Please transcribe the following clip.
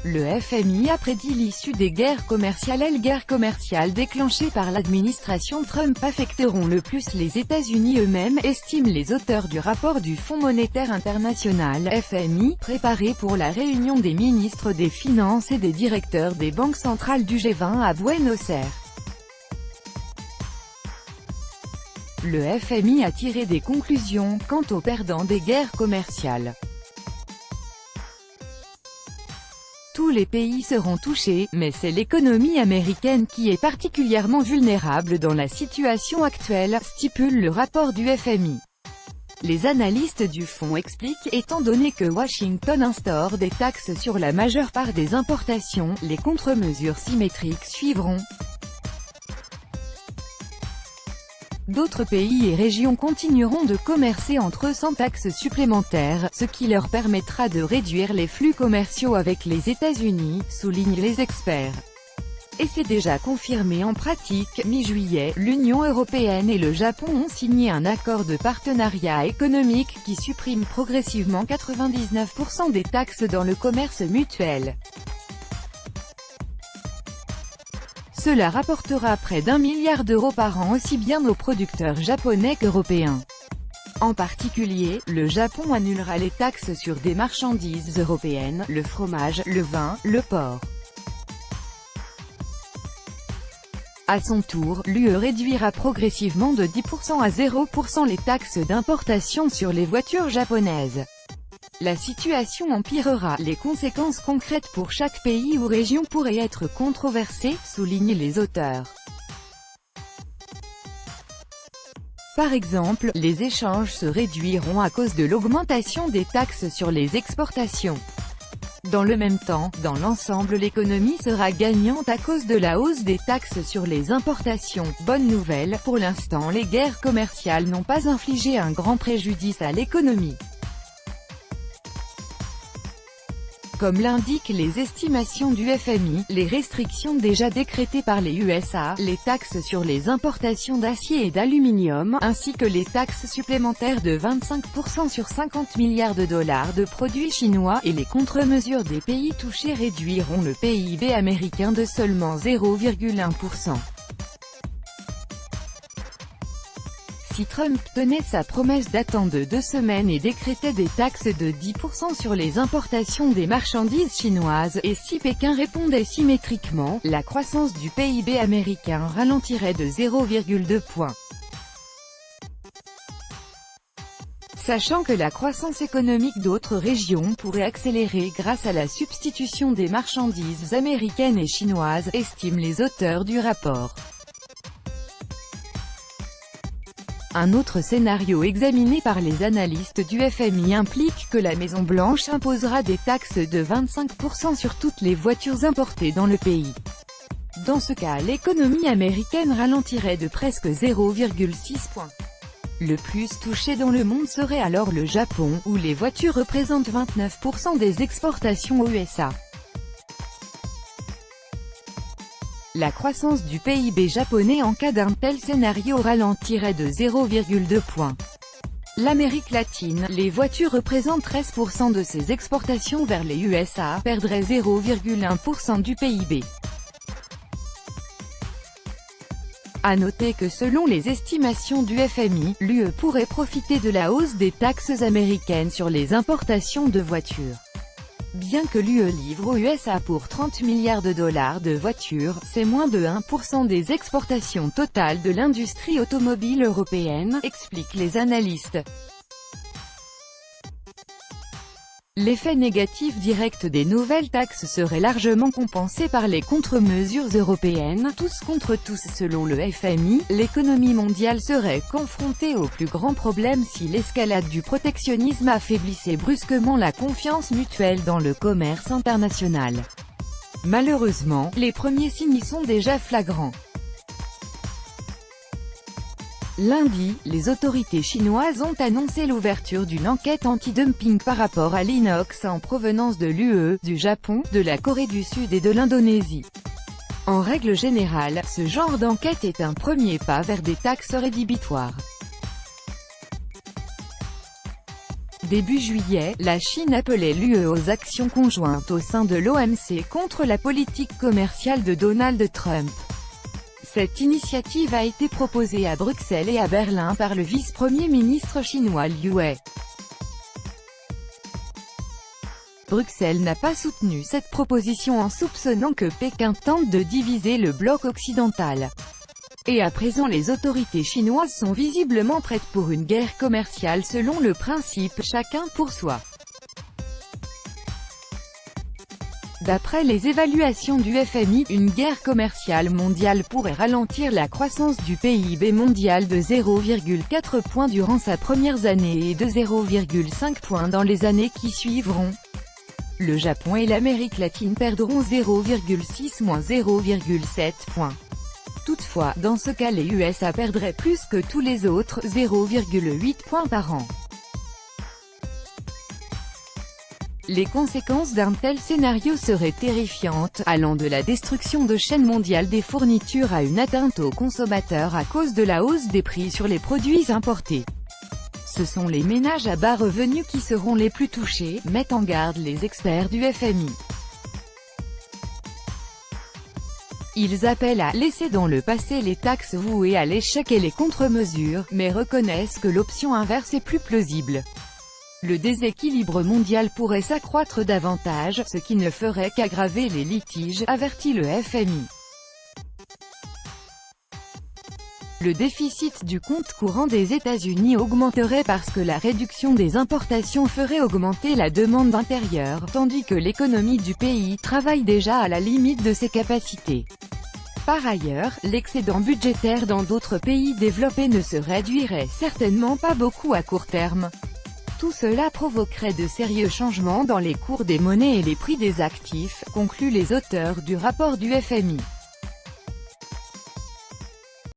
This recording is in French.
Le FMI a prédit l'issue des guerres commerciales. Les guerres commerciales déclenchées par l'administration Trump affecteront le plus les États-Unis eux-mêmes, estiment les auteurs du rapport du Fonds monétaire international (FMI), préparé pour la réunion des ministres des Finances et des directeurs des banques centrales du G20 à Buenos Aires. Le FMI a tiré des conclusions quant aux perdants des guerres commerciales. Tous les pays seront touchés, mais c'est l'économie américaine qui est particulièrement vulnérable dans la situation actuelle, stipule le rapport du FMI. Les analystes du fonds expliquent, étant donné que Washington instaure des taxes sur la majeure part des importations, les contre-mesures symétriques suivront. D'autres pays et régions continueront de commercer entre eux sans taxes supplémentaires, ce qui leur permettra de réduire les flux commerciaux avec les États-Unis, soulignent les experts. Et c'est déjà confirmé en pratique. Mi-juillet, l'Union européenne et le Japon ont signé un accord de partenariat économique qui supprime progressivement 99% des taxes dans le commerce mutuel. Cela rapportera près d'1 milliard d'euros par an aussi bien aux producteurs japonais qu'européens. En particulier, le Japon annulera les taxes sur des marchandises européennes, le fromage, le vin, le porc. À son tour, l'UE réduira progressivement de 10% à 0% les taxes d'importation sur les voitures japonaises. La situation empirera, les conséquences concrètes pour chaque pays ou région pourraient être controversées, soulignent les auteurs. Par exemple, les échanges se réduiront à cause de l'augmentation des taxes sur les exportations. Dans le même temps, dans l'ensemble l'économie sera gagnante à cause de la hausse des taxes sur les importations. Bonne nouvelle, pour l'instant les guerres commerciales n'ont pas infligé un grand préjudice à l'économie. Comme l'indiquent les estimations du FMI, les restrictions déjà décrétées par les USA, les taxes sur les importations d'acier et d'aluminium, ainsi que les taxes supplémentaires de 25% sur 50 milliards de dollars de produits chinois, et les contre-mesures des pays touchés réduiront le PIB américain de seulement 0,1%. Si Trump tenait sa promesse datant de 2 semaines et décrétait des taxes de 10% sur les importations des marchandises chinoises, et si Pékin répondait symétriquement, la croissance du PIB américain ralentirait de 0,2 points. Sachant que la croissance économique d'autres régions pourrait accélérer grâce à la substitution des marchandises américaines et chinoises, estiment les auteurs du rapport. Un autre scénario examiné par les analystes du FMI implique que la Maison-Blanche imposera des taxes de 25% sur toutes les voitures importées dans le pays. Dans ce cas, l'économie américaine ralentirait de presque 0,6 points. Le plus touché dans le monde serait alors le Japon, où les voitures représentent 29% des exportations aux USA. La croissance du PIB japonais en cas d'un tel scénario ralentirait de 0,2 points. L'Amérique latine, les voitures représentent 13% de ses exportations vers les USA, perdrait 0,1% du PIB. À noter que selon les estimations du FMI, l'UE pourrait profiter de la hausse des taxes américaines sur les importations de voitures. Bien que l'UE livre aux USA pour 30 milliards de dollars de voitures, c'est moins de 1% des exportations totales de l'industrie automobile européenne, expliquent les analystes. L'effet négatif direct des nouvelles taxes serait largement compensé par les contre-mesures européennes, tous contre tous selon le FMI. L'économie mondiale serait confrontée au plus grand problème si l'escalade du protectionnisme affaiblissait brusquement la confiance mutuelle dans le commerce international. Malheureusement, les premiers signes y sont déjà flagrants. Lundi, les autorités chinoises ont annoncé l'ouverture d'une enquête anti-dumping par rapport à l'inox en provenance de l'UE, du Japon, de la Corée du Sud et de l'Indonésie. En règle générale, ce genre d'enquête est un premier pas vers des taxes rédhibitoires. Début juillet, la Chine appelait l'UE aux actions conjointes au sein de l'OMC contre la politique commerciale de Donald Trump. Cette initiative a été proposée à Bruxelles et à Berlin par le vice-premier ministre chinois Liu He. Bruxelles n'a pas soutenu cette proposition en soupçonnant que Pékin tente de diviser le bloc occidental. Et à présent les autorités chinoises sont visiblement prêtes pour une guerre commerciale selon le principe « chacun pour soi ». D'après les évaluations du FMI, une guerre commerciale mondiale pourrait ralentir la croissance du PIB mondial de 0,4 points durant sa première année et de 0,5 points dans les années qui suivront. Le Japon et l'Amérique latine perdront 0,6-0,7 points. Toutefois, dans ce cas les USA perdraient plus que tous les autres, 0,8 points par an. Les conséquences d'un tel scénario seraient terrifiantes, allant de la destruction de chaînes mondiales des fournitures à une atteinte aux consommateurs à cause de la hausse des prix sur les produits importés. Ce sont les ménages à bas revenus qui seront les plus touchés, mettent en garde les experts du FMI. Ils appellent à « laisser dans le passé les taxes vouées à l'échec et les contre-mesures », mais reconnaissent que l'option inverse est plus plausible. Le déséquilibre mondial pourrait s'accroître davantage, ce qui ne ferait qu'aggraver les litiges, avertit le FMI. Le déficit du compte courant des États-Unis augmenterait parce que la réduction des importations ferait augmenter la demande intérieure, tandis que l'économie du pays travaille déjà à la limite de ses capacités. Par ailleurs, l'excédent budgétaire dans d'autres pays développés ne se réduirait certainement pas beaucoup à court terme. Tout cela provoquerait de sérieux changements dans les cours des monnaies et les prix des actifs, concluent les auteurs du rapport du FMI.